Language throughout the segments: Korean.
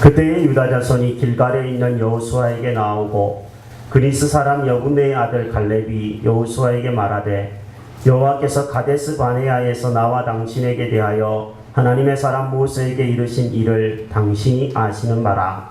그때의 유다 자손이 길갈에 있는 여호수아에게 나오고 그리스 사람 여분의 아들 갈렙이 여호수아에게 말하되 여호와께서 가데스 바네아에서 나와 당신에게 대하여 하나님의 사람 모세에게 이르신 일을 당신이 아시는 바라.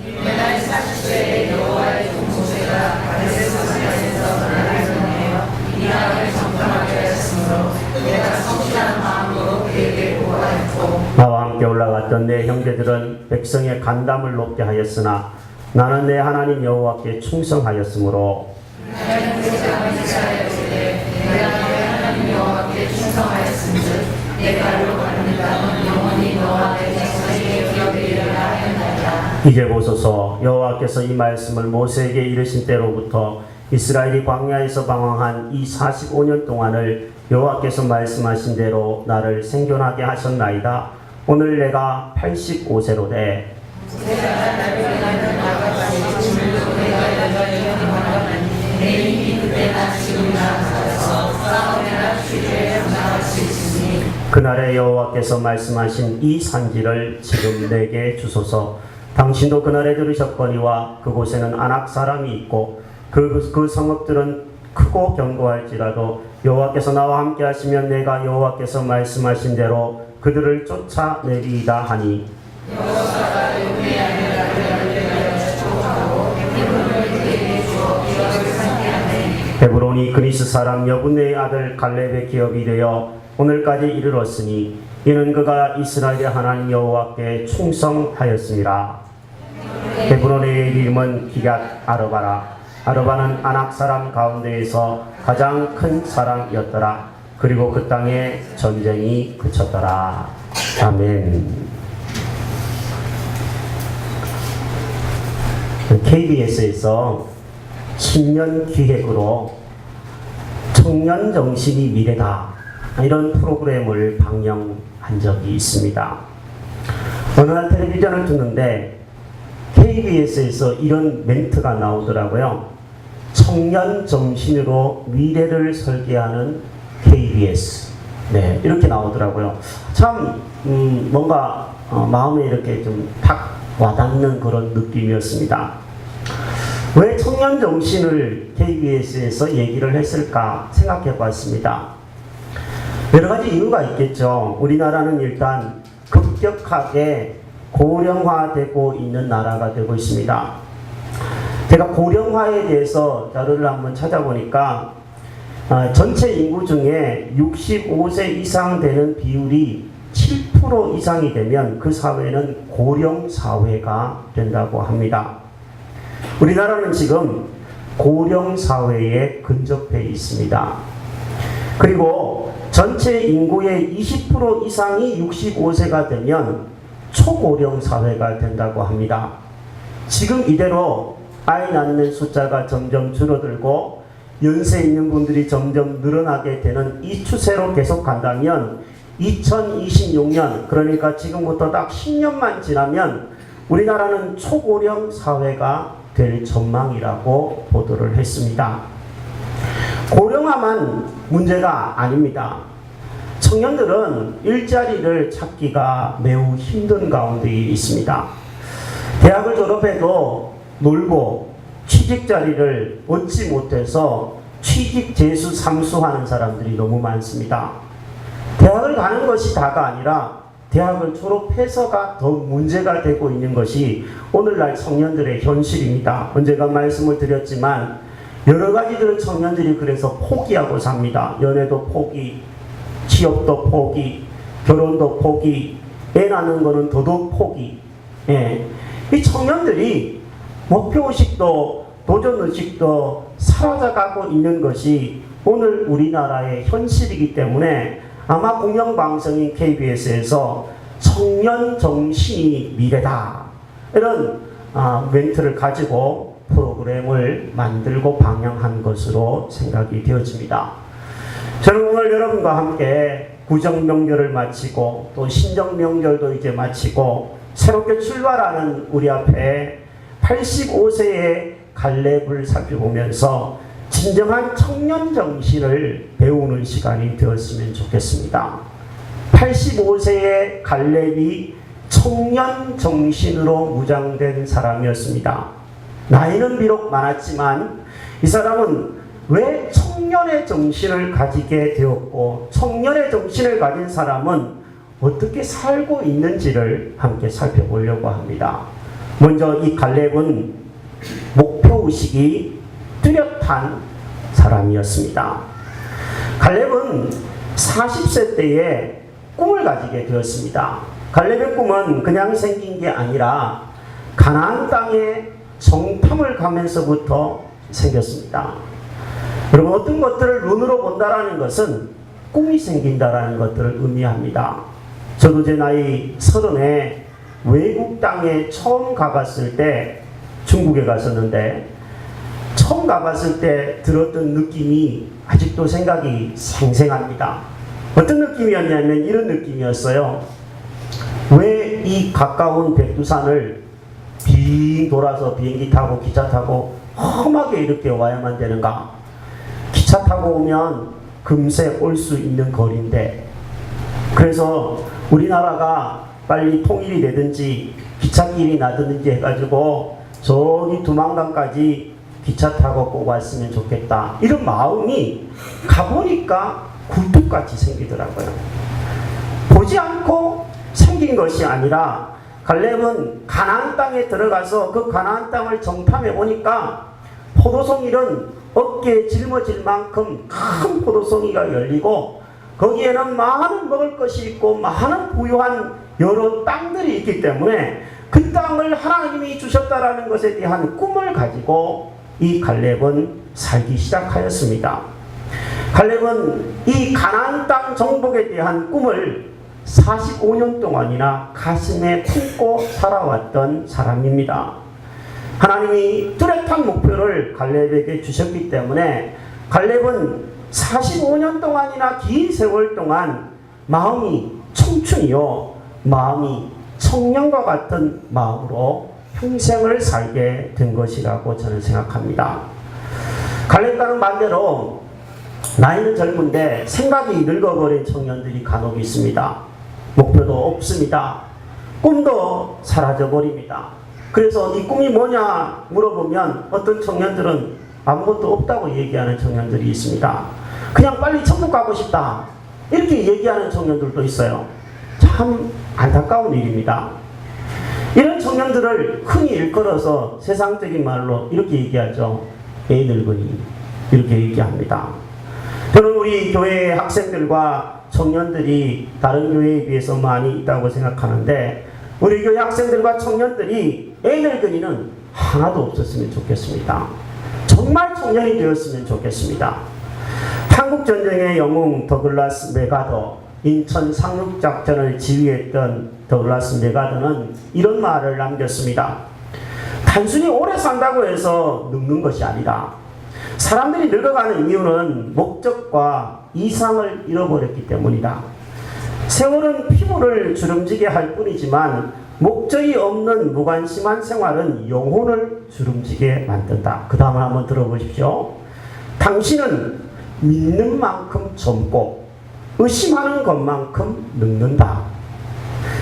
내가 40세에 여호와의 종 모세가 가데스 바네아에서 나를 보내어 이 나라를 정탐하게 하였으므로 내가 성실한 마음으로 그에게 보고하였고 나와 함께 올라갔던 내 형제들은 백성의 간담을 높게 하였으나 나는 내 하나님 여호와께 충성하였으므로 나의 형제가 이스라엘에 내가 내 하나님 여호와께 충성하였은즉 내 발로 가는 땅은 영원히 너와 내 자손에게 기업되리라 하였나이다. 이제 보소서 여호와께서 이 말씀을 모세에게 이르신 때로부터 이스라엘이 광야에서 방황한 이 45년 동안을 여호와께서 말씀하신 대로 나를 생존하게 하셨나이다. 오늘 내가 85세로 돼 내 힘이 그때나 지금이나 같아서 싸움이나 주의에 감당할 수 있으니 그날에 여호와께서 말씀하신 이 산지를 지금 내게 주소서. 당신도 그날에 들으셨거니와 그곳에는 아낙 사람이 있고 그 성읍들은 크고 견고할지라도 여호와께서 나와 함께 하시면 내가 여호와께서 말씀하신 대로 그들을 쫓아내리이다 하니 여호와가 용의 아내를 축복하고 헤브론을 그에게 주어 기업을 상대하네. 헤브론이 그리스 사람 여분의 아들 갈렙의 기업이 되어 오늘까지 이르렀으니 이는 그가 이스라엘의 하나님 여호와께 충성하였습니다. 헤브론의 이름은 기쟇 아르바라. 아르바는 아낙 사람 가운데에서 가장 큰 사람이었더라. 그리고 그 땅에 전쟁이 그쳤더라. 아멘. KBS에서 신년 기획으로 청년 정신이 미래다 이런 프로그램을 방영한 적이 있습니다. 어느 날 텔레비전을 듣는데 KBS에서 이런 멘트가 나오더라고요. 청년 정신으로 미래를 설계하는 KBS. 네, 이렇게 나오더라고요. 참 뭔가 마음에 이렇게 좀 탁 와닿는 그런 느낌이었습니다. 왜 청년 정신을 KBS에서 얘기를 했을까 생각해 봤습니다. 여러 가지 이유가 있겠죠. 우리나라는 일단 급격하게 고령화되고 있는 나라가 되고 있습니다. 제가 고령화에 대해서 자료를 한번 찾아보니까 전체 인구 중에 65세 이상 되는 비율이 7% 이상이 되면 그 사회는 고령 사회가 된다고 합니다. 우리나라는 지금 고령 사회에 근접해 있습니다. 그리고 전체 인구의 20% 이상이 65세가 되면 초고령 사회가 된다고 합니다. 지금 이대로 아이 낳는 숫자가 점점 줄어들고 연세 있는 분들이 점점 늘어나게 되는 이 추세로 계속 간다면 2026년 그러니까 지금부터 딱 10년만 지나면 우리나라는 초고령 사회가 될 전망이라고 보도를 했습니다. 고령화만 문제가 아닙니다. 청년들은 일자리를 찾기가 매우 힘든 가운데 있습니다. 대학을 졸업해도 놀고 취직 자리를 얻지 못해서 취직 재수 삼수하는 사람들이 너무 많습니다. 대학을 가는 것이 다가 아니라 대학을 졸업해서가 더 문제가 되고 있는 것이 오늘날 청년들의 현실입니다. 언제가 말씀을 드렸지만 여러 가지들을 청년들이 그래서 포기하고 삽니다. 연애도 포기, 취업도 포기, 결혼도 포기, 애 낳는 거는 더더욱 포기. 예. 이 청년들이 목표의식도 도전의식도 사라져가고 있는 것이 오늘 우리나라의 현실이기 때문에 아마 공영방송인 KBS에서 청년 정신이 미래다 이런 멘트를 가지고 프로그램을 만들고 방영한 것으로 생각이 되어집니다. 저는 오늘 여러분과 함께 구정명절을 마치고 또 신정명절도 이제 마치고 새롭게 출발하는 우리 앞에 85세의 갈렙을 살펴보면서 진정한 청년 정신을 배우는 시간이 되었으면 좋겠습니다. 85세의 갈렙이 청년 정신으로 무장된 사람이었습니다. 나이는 비록 많았지만 이 사람은 왜 청년의 정신을 가지게 되었고 청년의 정신을 가진 사람은 어떻게 살고 있는지를 함께 살펴보려고 합니다. 먼저 이 갈렙은 목표의식이 뚜렷한 사람이었습니다. 갈렙은 40세 때에 꿈을 가지게 되었습니다. 갈렙의 꿈은 그냥 생긴 게 아니라 가나안 땅에 정탐을 가면서부터 생겼습니다. 여러분, 어떤 것들을 눈으로 본다라는 것은 꿈이 생긴다라는 것들을 의미합니다. 저도 제 나이 30에 외국 땅에 처음 가봤을 때 중국에 갔었는데 처음 가봤을 때 들었던 느낌이 아직도 생각이 생생합니다. 어떤 느낌이었냐면 이런 느낌이었어요. 왜 이 가까운 백두산을 빙 돌아서 비행기 타고 기차 타고 험하게 이렇게 와야만 되는가? 기차 타고 오면 금세 올 수 있는 거리인데, 그래서 우리나라가 빨리 통일이 되든지 기찻길이 나든지 해가지고 저기 두만강까지 기차 타고 꼭 왔으면 좋겠다, 이런 마음이 가보니까 굴뚝같이 생기더라고요. 보지 않고 생긴 것이 아니라 갈렙은 가나안 땅에 들어가서 그 가나안 땅을 정탐해 보니까 포도송이는 어깨에 짊어질 만큼 큰 포도송이가 열리고 거기에는 많은 먹을 것이 있고 많은 부유한 여러 땅들이 있기 때문에 그 땅을 하나님이 주셨다라는 것에 대한 꿈을 가지고 이 갈렙은 살기 시작하였습니다. 갈렙은 이 가나안 땅 정복에 대한 꿈을 45년 동안이나 가슴에 품고 살아왔던 사람입니다. 하나님이 뚜렷한 목표를 갈렙에게 주셨기 때문에 갈렙은 45년 동안이나 긴 세월 동안 마음이 청춘이요, 마음이 청년과 같은 마음으로 평생을 살게 된 것이라고 저는 생각합니다. 갈렙과는 반대로 나이는 젊은데 생각이 늙어버린 청년들이 간혹 있습니다. 목표도 없습니다. 꿈도 사라져버립니다. 그래서 네 꿈이 뭐냐 물어보면 어떤 청년들은 아무것도 없다고 얘기하는 청년들이 있습니다. 그냥 빨리 천국 가고 싶다, 이렇게 얘기하는 청년들도 있어요. 참 안타까운 일입니다. 이런 청년들을 흔히 일컬어서 세상적인 말로 이렇게 얘기하죠. 애늙은이, 이렇게 얘기합니다. 저는 우리 교회 학생들과 청년들이 다른 교회에 비해서 많이 있다고 생각하는데 우리 교회 학생들과 청년들이 애늙은이는 하나도 없었으면 좋겠습니다. 정말 청년이 되었으면 좋겠습니다. 한국전쟁의 영웅 더글라스 메가더, 인천 상륙작전을 지휘했던 더글라스 메가더는 이런 말을 남겼습니다. 단순히 오래 산다고 해서 늙는 것이 아니다. 사람들이 늙어가는 이유는 목적과 이상을 잃어버렸기 때문이다. 세월은 피부를 주름지게 할 뿐이지만 목적이 없는 무관심한 생활은 영혼을 주름지게 만든다. 그 다음을 한번 들어보십시오. 당신은 믿는 만큼 젊고 의심하는 것만큼 늙는다.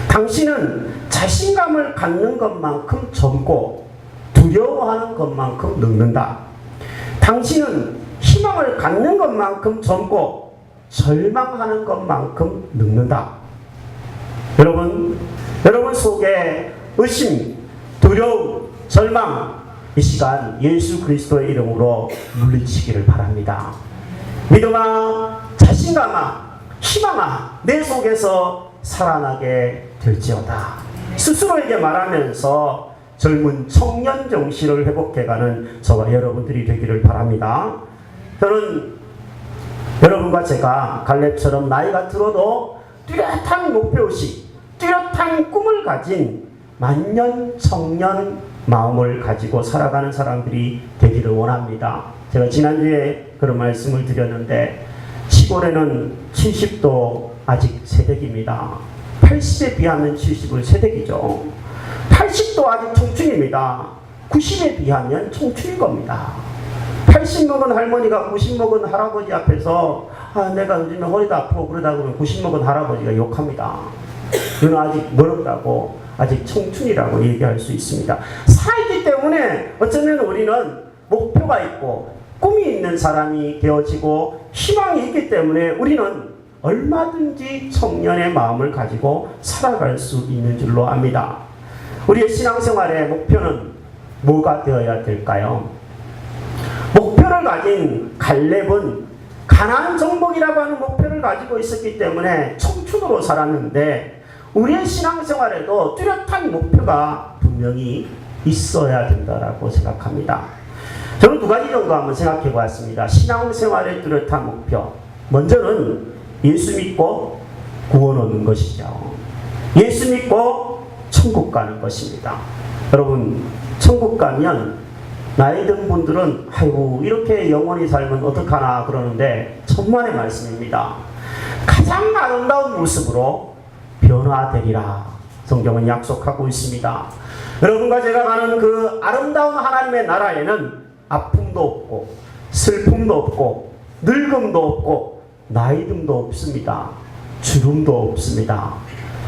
당신은 자신감을 갖는 것만큼 젊고 두려워하는 것만큼 늙는다. 당신은 희망을 갖는 것만큼 젊고 절망하는 것만큼 늙는다. 여러분 속에 의심, 두려움, 절망, 이 시간 예수 그리스도의 이름으로 물리치기를 바랍니다. 믿음아, 자신감아, 희망아, 내 속에서 살아나게 될지어다. 스스로에게 말하면서 젊은 청년 정신을 회복해가는 저와 여러분들이 되기를 바랍니다. 저는 여러분과 제가 갈렙처럼 나이가 들어도 뚜렷한 목표의식, 뚜렷한 꿈을 가진 만년 청년 마음을 가지고 살아가는 사람들이 되기를 원합니다. 제가 지난주에 그런 말씀을 드렸는데 시골에는 70도 아직 새댁입니다. 80에 비하면 70은 새댁이죠. 80도 아직 청춘입니다. 90에 비하면 청춘인 겁니다. 80 먹은 할머니가 90 먹은 할아버지 앞에서 내가 요즘에 허리도 아프고 그러다 보면 90 먹은 할아버지가 욕합니다. 너는 아직 멀었다고. 아직 청춘이라고 얘기할 수 있습니다. 살기 때문에 어쩌면 우리는 목표가 있고 꿈이 있는 사람이 되어지고 희망이 있기 때문에 우리는 얼마든지 청년의 마음을 가지고 살아갈 수 있는 줄로 압니다. 우리의 신앙생활의 목표는 뭐가 되어야 될까요? 목표를 가진 갈렙은 가나안 정복이라고 하는 목표를 가지고 있었기 때문에 청춘으로 살았는데 우리의 신앙생활에도 뚜렷한 목표가 분명히 있어야 된다고 생각합니다. 저는 두 가지 정도 한번 생각해 보았습니다. 신앙생활의 뚜렷한 목표. 먼저는 예수 믿고 구원 얻는 것이죠. 예수 믿고 천국 가는 것입니다. 여러분, 천국 가면 나이 든 분들은 아이고 이렇게 영원히 살면 어떡하나 그러는데 천만의 말씀입니다. 가장 아름다운 모습으로 변화되리라 성경은 약속하고 있습니다. 여러분과 제가 가는 그 아름다운 하나님의 나라에는 아픔도 없고 슬픔도 없고 늙음도 없고 나이듦도 없습니다. 주름도 없습니다.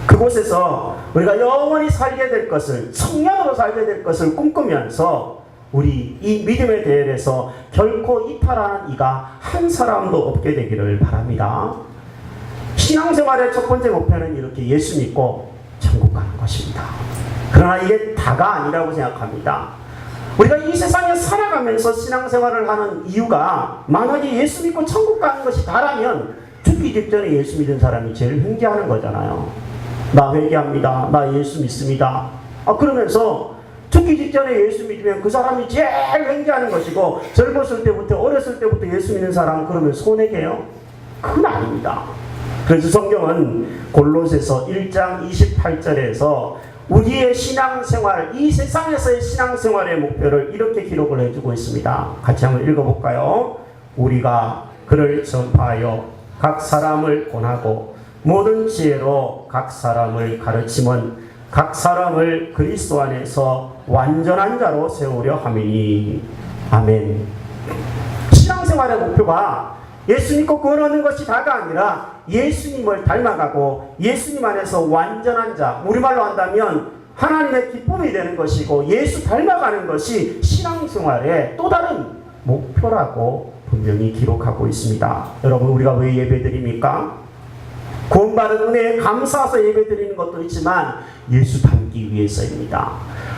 그곳에서 우리가 영원히 살게 될 것을, 청년으로 살게 될 것을 꿈꾸면서 우리 이 믿음의 대열에서 결코 이탈하는 이가 한 사람도 없게 되기를 바랍니다. 신앙생활의 첫 번째 목표는 이렇게 예수 믿고 천국 가는 것입니다. 그러나 이게 다가 아니라고 생각합니다. 우리가 이 세상에 살아가면서 신앙생활을 하는 이유가 만약에 예수 믿고 천국 가는 것이 다라면 죽기 직전에 예수 믿은 사람이 제일 회개하는 거잖아요. 나 회개합니다. 나 예수 믿습니다. 그러면서 죽기 직전에 예수 믿으면 그 사람이 제일 회개하는 것이고 젊었을 때부터 어렸을 때부터 예수 믿는 사람은 그러면 손해게요? 그건 아닙니다. 그래서 성경은 골로새서 1장 28절에서 우리의 신앙생활, 이 세상에서의 신앙생활의 목표를 이렇게 기록을 해주고 있습니다. 같이 한번 읽어볼까요? 우리가 그를 전파하여 각 사람을 권하고 모든 지혜로 각 사람을 가르침은 각 사람을 그리스도 안에서 완전한 자로 세우려 함이니. 아멘. 신앙생활의 목표가 예수 믿고 구원 얻는 것이 다가 아니라 예수님을 닮아가고 예수님 안에서 완전한 자, 우리말로 한다면 하나님의 기쁨이 되는 것이고 예수 닮아가는 것이 신앙생활의 또 다른 목표라고 분명히 기록하고 있습니다. 여러분, 우리가 왜 예배드립니까? 구원받은 은혜에 감사해서 예배드리는 것도 있지만 예수 닮기 위해서입니다.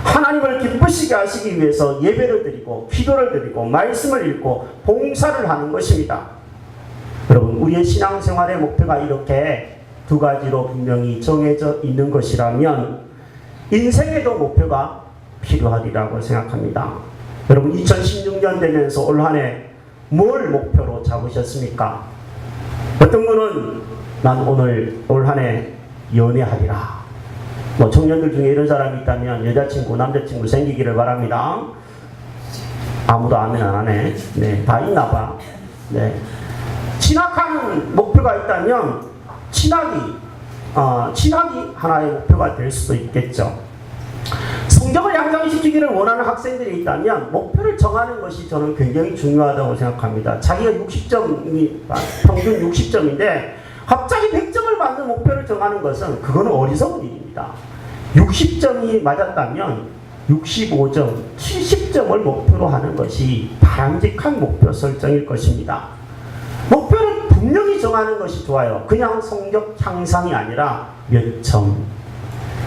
하나님을 기쁘시게 하시기 위해서 예배를 드리고 기도를 드리고 말씀을 읽고 봉사를 하는 것입니다. 여러분, 우리의 신앙생활의 목표가 이렇게 두 가지로 분명히 정해져 있는 것이라면 인생에도 목표가 필요하리라고 생각합니다. 여러분, 2016년 되면서 올 한 해 뭘 목표로 잡으셨습니까? 어떤 분은 난 오늘 올 한 해 연애하리라. 청년들 중에 이런 사람이 있다면 여자친구, 남자친구 생기기를 바랍니다. 아무도 아멘 안 하네. 네, 다 있나 봐. 네. 진학하는 목표가 있다면 진학이 하나의 목표가 될 수도 있겠죠. 성적을 향상시키기를 원하는 학생들이 있다면 목표를 정하는 것이 저는 굉장히 중요하다고 생각합니다. 자기가 60점이 평균 60점인데 갑자기 100점을 받는 목표를 정하는 것은 그거는 어리석은 일입니다. 60점이 맞았다면 65점, 70점을 목표로 하는 것이 바람직한 목표 설정일 것입니다. 목표를 분명히 정하는 것이 좋아요. 그냥 성적 향상이 아니라 몇 점.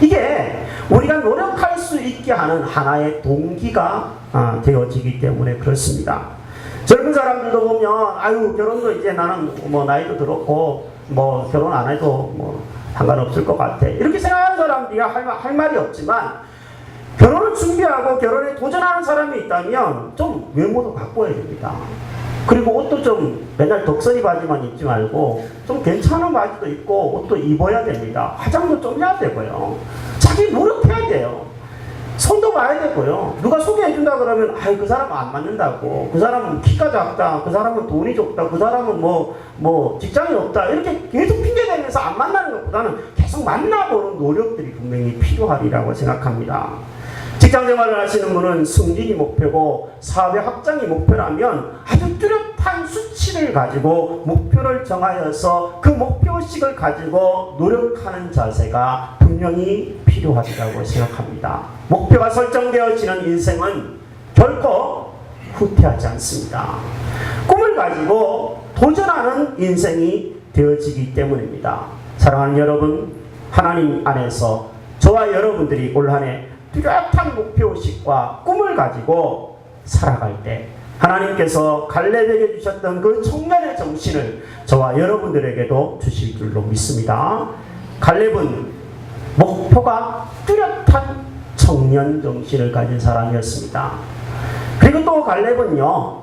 이게 우리가 노력할 수 있게 하는 하나의 동기가 되어지기 때문에 그렇습니다. 젊은 사람들도 보면 아유 결혼도 이제 나는 뭐 나이도 들었고 뭐 결혼 안 해도 뭐 상관없을 것 같아. 이렇게 생각하는 사람들이 할 말이 없지만 결혼을 준비하고 결혼에 도전하는 사람이 있다면 좀 외모도 바꿔야 됩니다. 그리고 옷도 좀 맨날 덕선이 바지만 입지 말고 좀 괜찮은 바지도 입고 옷도 입어야 됩니다. 화장도 좀 해야 되고요. 자기 노력해야 돼요. 손도 봐야 되고요. 누가 소개해준다 그러면 그 사람은 안 맞는다고, 그 사람은 키가 작다, 그 사람은 돈이 적다, 그 사람은 뭐 직장이 없다, 이렇게 계속 핑계대면서 안 만나는 것보다는 계속 만나보는 노력들이 분명히 필요하리라고 생각합니다. 직장생활을 하시는 분은 승진이 목표고 사회 확장이 목표라면 아주 뚜렷한 수치 목표의식을 가지고 목표를 정하여서 그 목표의식을 가지고 노력하는 자세가 분명히 필요하다고 생각합니다. 목표가 설정되어지는 인생은 결코 후퇴하지 않습니다. 꿈을 가지고 도전하는 인생이 되어지기 때문입니다. 사랑하는 여러분, 하나님 안에서 저와 여러분들이 올 한 해 뚜렷한 목표의식과 꿈을 가지고 살아갈 때 하나님께서 갈렙에게 주셨던 그 청년의 정신을 저와 여러분들에게도 주실 줄로 믿습니다. 갈렙은 목표가 뚜렷한 청년 정신을 가진 사람이었습니다. 그리고 또 갈렙은요,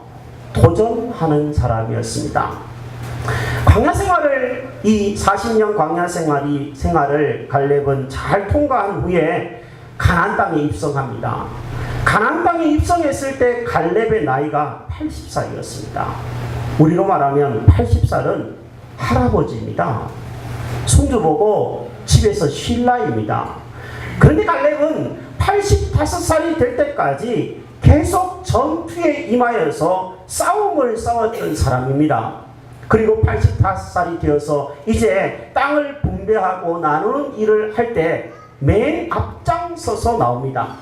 도전하는 사람이었습니다. 광야 생활을, 이 40년 광야 생활을 갈렙은 잘 통과한 후에 가나안 땅에 입성합니다. 가나안 땅에 입성했을 때 갈렙의 나이가 80살이었습니다. 우리로 말하면 80살은 할아버지입니다. 손주 보고 집에서 쉴 나이입니다. 그런데 갈렙은 85살이 될 때까지 계속 전투에 임하여서 싸움을 싸웠던 사람입니다. 그리고 85살이 되어서 이제 땅을 분배하고 나누는 일을 할 때 맨 앞장서서 나옵니다.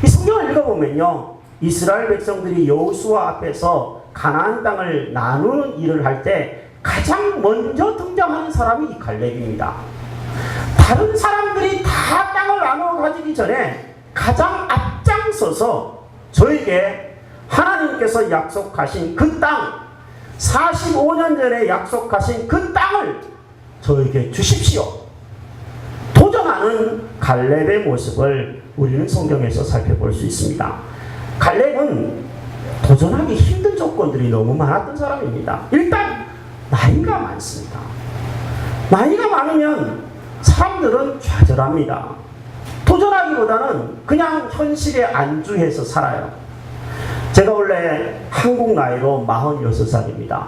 이 성경을 읽어보면요, 이스라엘 백성들이 여호수아 앞에서 가나안 땅을 나누는 일을 할 때 가장 먼저 등장하는 사람이 이 갈렙입니다. 다른 사람들이 다 땅을 나누어 가지기 전에 가장 앞장서서 저에게 하나님께서 약속하신 그 땅, 45년 전에 약속하신 그 땅을 저에게 주십시오. 도전하는 갈렙의 모습을 우리는 성경에서 살펴볼 수 있습니다. 갈렙은 도전하기 힘든 조건들이 너무 많았던 사람입니다. 일단 나이가 많습니다. 나이가 많으면 사람들은 좌절합니다. 도전하기보다는 그냥 현실에 안주해서 살아요. 제가 원래 한국 나이로 46살입니다.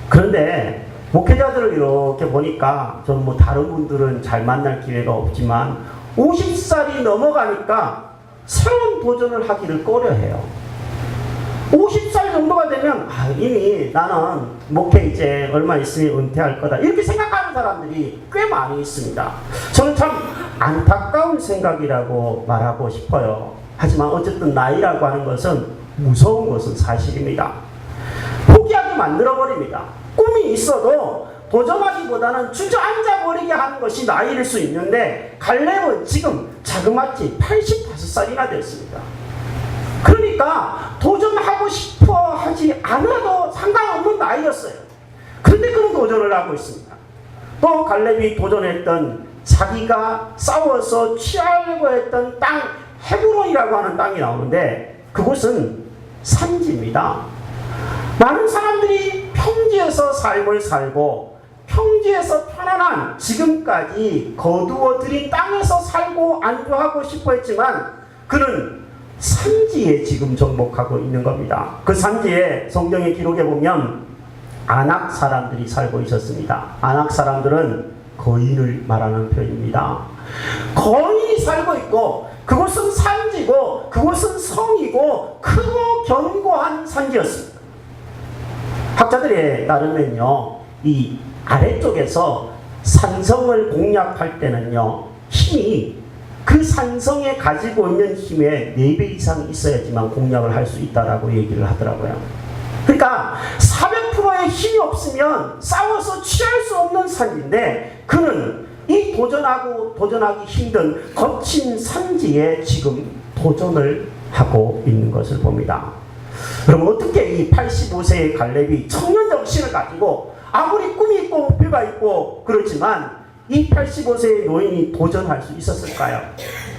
그런데 목회자들을 이렇게 보니까 저는 뭐 다른 분들은 잘 만날 기회가 없지만 50살이 넘어가니까 새로운 도전을 하기를 꺼려해요. 50살 정도가 되면 이미 나는 목회 이제 얼마 있으면 은퇴할 거다, 이렇게 생각하는 사람들이 꽤 많이 있습니다. 저는 참 안타까운 생각이라고 말하고 싶어요. 하지만 어쨌든 나이라고 하는 것은 무서운 것은 사실입니다. 포기하게 만들어버립니다. 꿈이 있어도 도전하기보다는 주저앉아 버리게 하는 것이 나이일 수 있는데 갈렙은 지금 자그마치 85살이나 됐습니다. 그러니까 도전하고 싶어 하지 않아도 상관없는 나이였어요. 그런데 그런 도전을 하고 있습니다. 또 갈렙이 도전했던, 자기가 싸워서 취하려고 했던 땅, 헤브론이라고 하는 땅이 나오는데 그곳은 산지입니다. 많은 사람들이 평지에서 삶을 살고 평지에서 편안한, 지금까지 거두어들인 땅에서 살고 안주하고 싶어 했지만 그는 산지에 지금 정복하고 있는 겁니다. 그 산지에 성경의 기록에 보면 아낙 사람들이 살고 있었습니다. 아낙 사람들은 거인을 말하는 표현입니다. 거인이 살고 있고 그곳은 산지고 그곳은 성이고 크고 견고한 산지였습니다. 학자들에 따르면요, 이 아래쪽에서 산성을 공략할 때는요, 힘이 그 산성에 가지고 있는 힘의 4배 이상 있어야지만 공략을 할 수 있다라고 얘기를 하더라고요. 그러니까 400%의 힘이 없으면 싸워서 취할 수 없는 산지인데 그는 이 도전하기 힘든 거친 산지에 지금 도전을 하고 있는 것을 봅니다. 그럼 어떻게 이 85세의 갈렙이 청년 정신을 가지고 아무리 꿈이 있고 목표가 있고 그렇지만 이 85세의 노인이 도전할 수 있었을까요?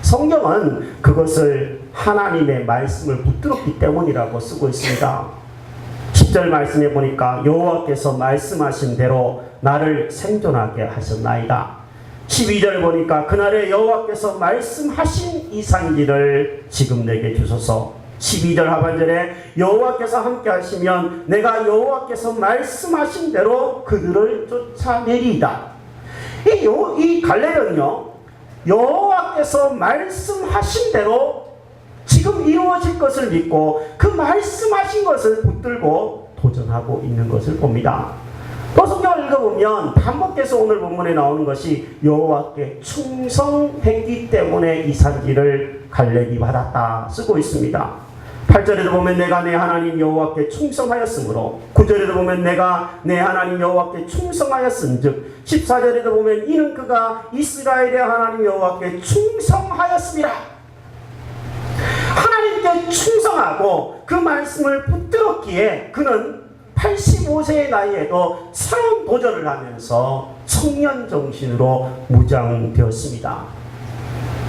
성경은 그것을 하나님의 말씀을 붙들었기 때문이라고 쓰고 있습니다. 10절 말씀에 보니까 여호와께서 말씀하신 대로 나를 생존하게 하셨나이다. 12절 보니까 그날에 여호와께서 말씀하신 이 산지를 지금 내게 주소서. 12절 하반절에 여호와께서 함께 하시면 내가 여호와께서 말씀하신 대로 그들을 쫓아내리이다. 이 갈렙은요, 여호와께서 말씀하신 대로 지금 이루어질 것을 믿고 그 말씀하신 것을 붙들고 도전하고 있는 것을 봅니다. 또 성경을 읽어보면 반복해서 오늘 본문에 나오는 것이 여호와께 충성했기 때문에 이 산지를 갈렙이 받았다 쓰고 있습니다. 8절에도 보면 내가 내 하나님 여호와께 충성하였으므로, 9절에도 보면 내가 내 하나님 여호와께 충성하였은즉, 14절에도 보면 이는 그가 이스라엘의 하나님 여호와께 충성하였습니다. 하나님께 충성하고 그 말씀을 붙들었기에 그는 85세의 나이에도 새로운 도전을 하면서 청년 정신으로 무장되었습니다.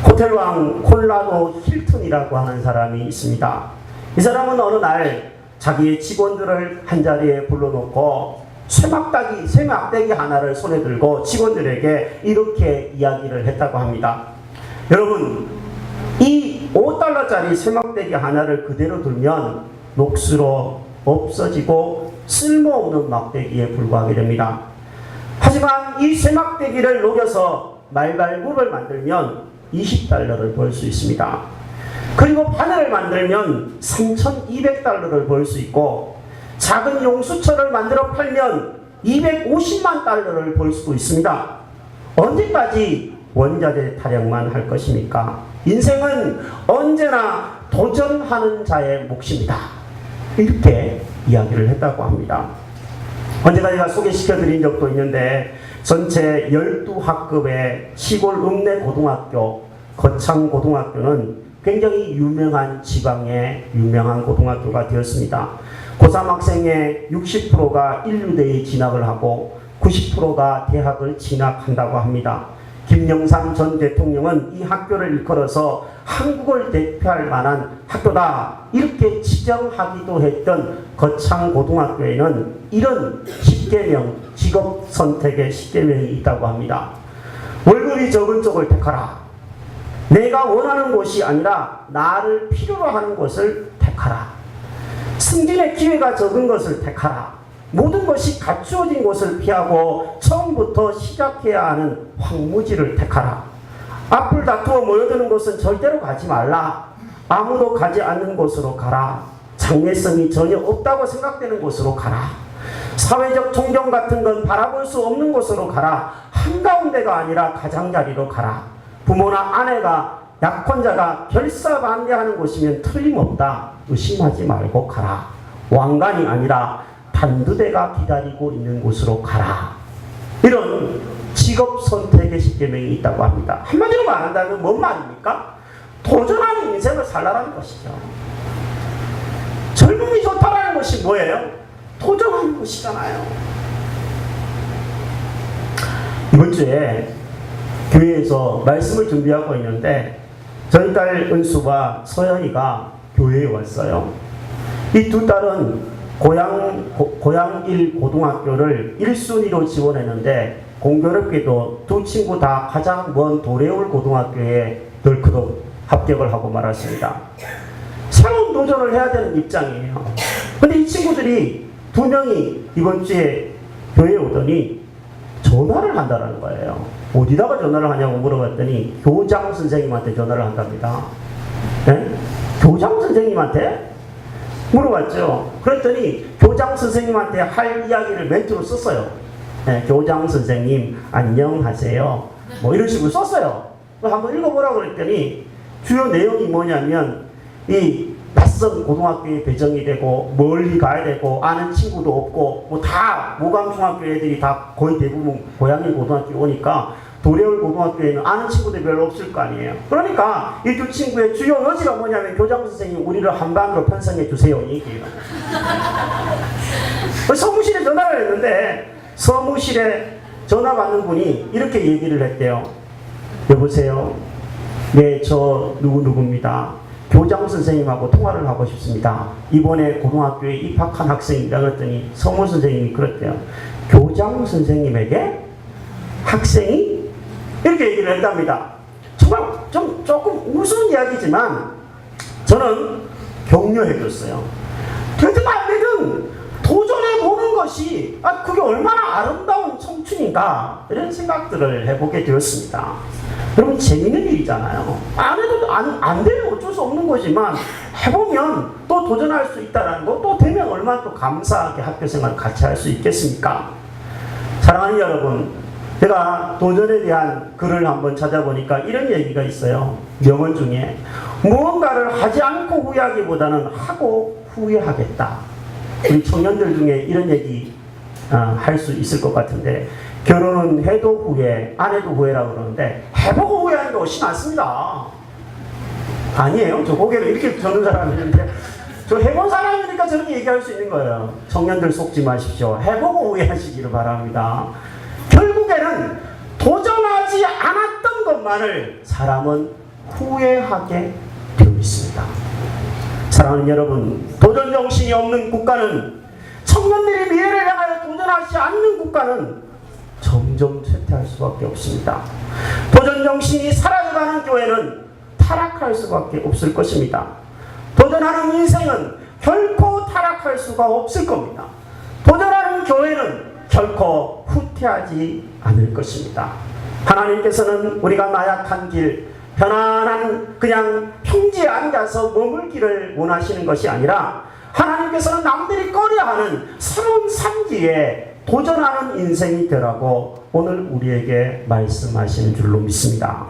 호텔왕 콜라도 힐튼이라고 하는 사람이 있습니다. 이 사람은 어느 날 자기의 직원들을 한자리에 불러놓고 쇠막대기 하나를 손에 들고 직원들에게 이렇게 이야기를 했다고 합니다. 여러분, 이 5달러짜리 쇠막대기 하나를 그대로 두면 녹슬어 없어지고 쓸모없는 막대기에 불과하게 됩니다. 하지만 이 쇠막대기를 녹여서 말발굽을 만들면 20달러를 벌 수 있습니다. 그리고 바늘을 만들면 3,200달러를 벌 수 있고, 작은 용수철을 만들어 팔면 250만 달러를 벌 수도 있습니다. 언제까지 원자재 타령만 할 것입니까? 인생은 언제나 도전하는 자의 몫입니다. 이렇게 이야기를 했다고 합니다. 언제가 제가 소개시켜드린 적도 있는데, 전체 12학급의 시골 읍내 고등학교, 거창고등학교는 굉장히 유명한 지방의 유명한 고등학교가 되었습니다. 고3 학생의 60%가 인류대에 진학을 하고 90%가 대학을 진학한다고 합니다. 김영삼 전 대통령은 이 학교를 일컬어서 한국을 대표할 만한 학교다 이렇게 지정하기도 했던 거창고등학교에는 이런 10계명, 직업선택의 10계명이 있다고 합니다. 월급이 적은 쪽을 택하라. 내가 원하는 곳이 아니라 나를 필요로 하는 곳을 택하라. 승진의 기회가 적은 것을 택하라. 모든 것이 갖추어진 곳을 피하고 처음부터 시작해야 하는 황무지를 택하라. 앞을 다투어 모여드는 곳은 절대로 가지 말라. 아무도 가지 않는 곳으로 가라. 장래성이 전혀 없다고 생각되는 곳으로 가라. 사회적 존경 같은 건 바라볼 수 없는 곳으로 가라. 한가운데가 아니라 가장자리로 가라. 부모나 아내가 약혼자가 결사반대하는 곳이면 틀림없다. 의심하지 말고 가라. 왕관이 아니라 단두대가 기다리고 있는 곳으로 가라. 이런 직업 선택의 10계명이 있다고 합니다. 한마디로 말한다면 뭔 말입니까? 도전하는 인생을 살라라는 것이죠. 젊음이 좋다라는 것이 뭐예요? 도전하는 것이잖아요. 이번 주에 교회에서 말씀을 준비하고 있는데 저희 딸 은수와 서연이가 교회에 왔어요. 이 두 딸은 고양 1 고등학교를 1순위로 지원했는데 공교롭게도 두 친구 다 가장 먼 도래울 고등학교에 덜크덕 합격을 하고 말았습니다. 새로운 도전을 해야 되는 입장이에요. 근데 이 친구들이 두 명이 이번 주에 교회에 오더니 전화를 한다는 거예요. 어디다가 전화를 하냐고 물어봤더니 교장 선생님한테 전화를 한답니다. 네? 교장 선생님한테? 물어봤죠. 그랬더니 교장 선생님한테 할 이야기를 멘트로 썼어요. 네, 교장 선생님 안녕하세요. 뭐 이런 식으로 썼어요. 한번 읽어보라고 그랬더니 주요 내용이 뭐냐면 이 낯선 고등학교에 배정이 되고 멀리 가야 되고 아는 친구도 없고 뭐 다 모강중학교 애들이 다 거의 대부분 고양이 고등학교 오니까 도래울 고등학교에는 아는 친구들이 별로 없을 거 아니에요. 그러니까 이 두 친구의 주요 여지가 뭐냐면 교장 선생님 우리를 한반으로 편성해 주세요 얘기해요. 사무실에 전화를 했는데 사무실에 전화 받는 분이 이렇게 얘기를 했대요. 여보세요. 네, 저 누구누구입니다. 교장 선생님하고 통화를 하고 싶습니다. 이번에 고등학교에 입학한 학생입니다. 그랬더니 성우 선생님이 그랬대요. 교장 선생님에게 학생이? 이렇게 얘기를 했답니다. 정말 조금 우스운 이야기지만 저는 격려해줬어요. 되든 안 되든 도전해보는 것이 그게 얼마나 아름다운 청춘인가 이런 생각들을 해보게 되었습니다. 여러분 재밌는 일이잖아요. 안 해도 안 되면 어쩔 수 없는 거지만 해보면 또 도전할 수 있다는 거, 또 되면 얼마나 또 감사하게 학교 생활 같이 할 수 있겠습니까? 사랑하는 여러분, 제가 도전에 대한 글을 한번 찾아보니까 이런 얘기가 있어요. 명언 중에 무언가를 하지 않고 후회하기보다는 하고 후회하겠다. 우리 청년들 중에 이런 얘기 할 수 있을 것 같은데, 결혼은 해도 후회, 안 해도 후회라고 그러는데 해보고 후회하는 게 훨씬 낫습니다. 아니에요. 저 고개를 이렇게 저는 사람이 있는데, 저 해본 사람이니까 저렇게 얘기할 수 있는 거예요. 청년들 속지 마십시오. 해보고 후회하시기를 바랍니다. 결국에는 도전하지 않았던 것만을 사람은 후회하게 되어 있습니다. 사랑하는 여러분, 도전 정신이 없는 국가는, 청년들이 미래를 향하여 도전하지 않는 국가는 점점 쇠퇴할 수밖에 없습니다. 도전 정신이 사라져가는 교회는 타락할 수밖에 없을 것입니다. 도전하는 인생은 결코 타락할 수가 없을 겁니다. 도전하는 교회는 결코 후퇴하지 않을 것입니다. 하나님께서는 우리가 나약한 길, 편안한 그냥 평지에 앉아서 머물기를 원하시는 것이 아니라, 하나님께서는 남들이 꺼려하는 새로운 산지에 도전하는 인생이 되라고 오늘 우리에게 말씀하시는 줄로 믿습니다.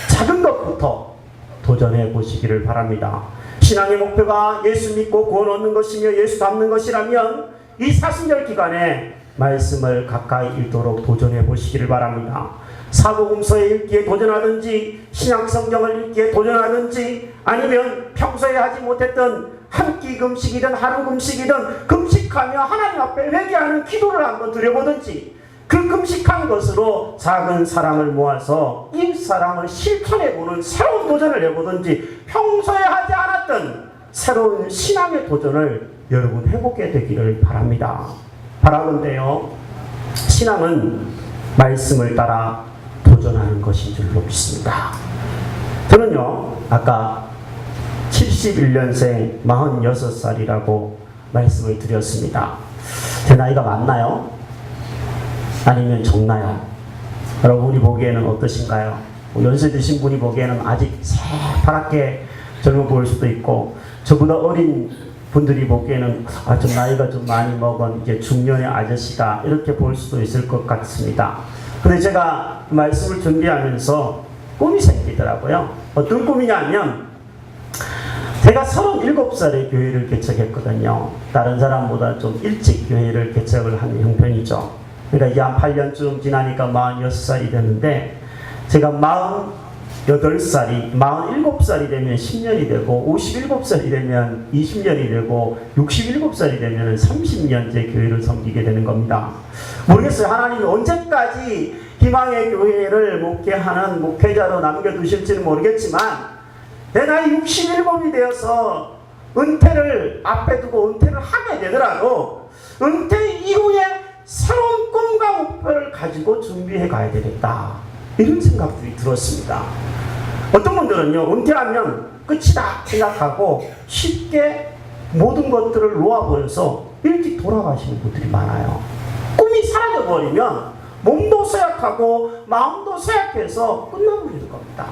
작은 것부터 도전해 보시기를 바랍니다. 신앙의 목표가 예수 믿고 구원 얻는 것이며 예수 닮는 것이라면 이 사순절 기간에 말씀을 가까이 읽도록 도전해 보시기를 바랍니다. 사복음서에 읽기에 도전하든지, 신약성경을 읽기에 도전하든지, 아니면 평소에 하지 못했던 한 끼 금식이든 하루 금식이든 금식하며 하나님 앞에 회개하는 기도를 한번 드려보든지, 그 금식한 것으로 작은 사랑을 모아서 이 사랑을 실천해보는 새로운 도전을 해보든지, 평소에 하지 않았던 새로운 신앙의 도전을 여러분 해보게 되기를 바랍니다. 바라건대요, 신앙은 말씀을 따라 도전하는 것인 줄로 믿습니다. 저는요, 아까 71년생 46살이라고 말씀을 드렸습니다. 제 나이가 많나요? 아니면 적나요? 여러분이 보기에는 어떠신가요? 연세 드신 분이 보기에는 아직 새파랗게 젊어 보일 수도 있고, 저보다 어린 분들이 보기에는 좀 나이가 좀 많이 먹은 이제 중년의 아저씨다, 이렇게 볼 수도 있을 것 같습니다. 근데 제가 말씀을 준비하면서 꿈이 생기더라고요. 어떤 꿈이냐면, 제가 37살에 교회를 개척했거든요. 다른 사람보다 좀 일찍 교회를 개척을 한 형편이죠. 그러니까 이제 한 8년쯤 지나니까 46살이 됐는데, 제가 48살이, 47살이 되면 10년이 되고, 57살이 되면 20년이 되고, 67살이 되면 30년째 교회를 섬기게 되는 겁니다. 모르겠어요. 하나님이 언제까지 희망의 교회를 목회하는 목회자로 남겨두실지는 모르겠지만, 내 나이 67이 되어서 은퇴를 앞에 두고 은퇴를 하게 되더라도, 은퇴 이후에 새로운 꿈과 목표를 가지고 준비해 가야 되겠다, 이런 생각들이 들었습니다. 어떤 분들은요, 은퇴하면 끝이다 생각하고 쉽게 모든 것들을 놓아버려서 일찍 돌아가시는 분들이 많아요. 꿈이 사라져버리면 몸도 쇠약하고 마음도 쇠약해서 끝나버리는 겁니다.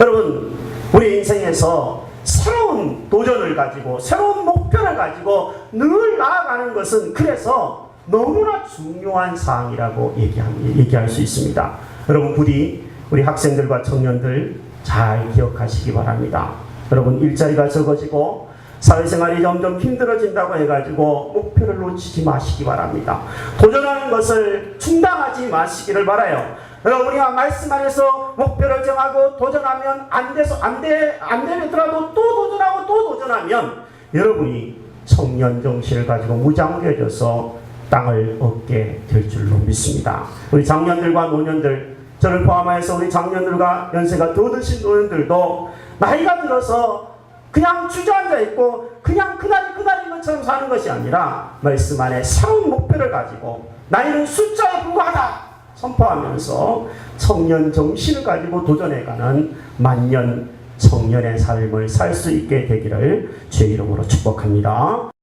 여러분, 우리 인생에서 새로운 도전을 가지고 새로운 목표를 가지고 늘 나아가는 것은 그래서 너무나 중요한 사항이라고 얘기할 수 있습니다. 여러분, 부디 우리 학생들과 청년들 잘 기억하시기 바랍니다. 여러분, 일자리가 적어지고 사회생활이 점점 힘들어진다고 해가지고 목표를 놓치지 마시기 바랍니다. 도전하는 것을 중단하지 마시기를 바라요. 여러분, 우리가 말씀 안에서 목표를 정하고 도전하면 안 되더라도 또 도전하고 또 도전하면 여러분이 청년 정신을 가지고 무장되어져서 땅을 얻게 될 줄로 믿습니다. 우리 장년들과 노년들, 저를 포함해서 우리 장년들과 연세가 더 드신 노년들도 나이가 들어서 그냥 주저앉아 있고 그냥 그날인 것처럼 사는 것이 아니라 말씀 안에 새로운 목표를 가지고 나이는 숫자에 불과하다 선포하면서 청년 정신을 가지고 도전해가는 만년 청년의 삶을 살 수 있게 되기를 주의 이름으로 축복합니다.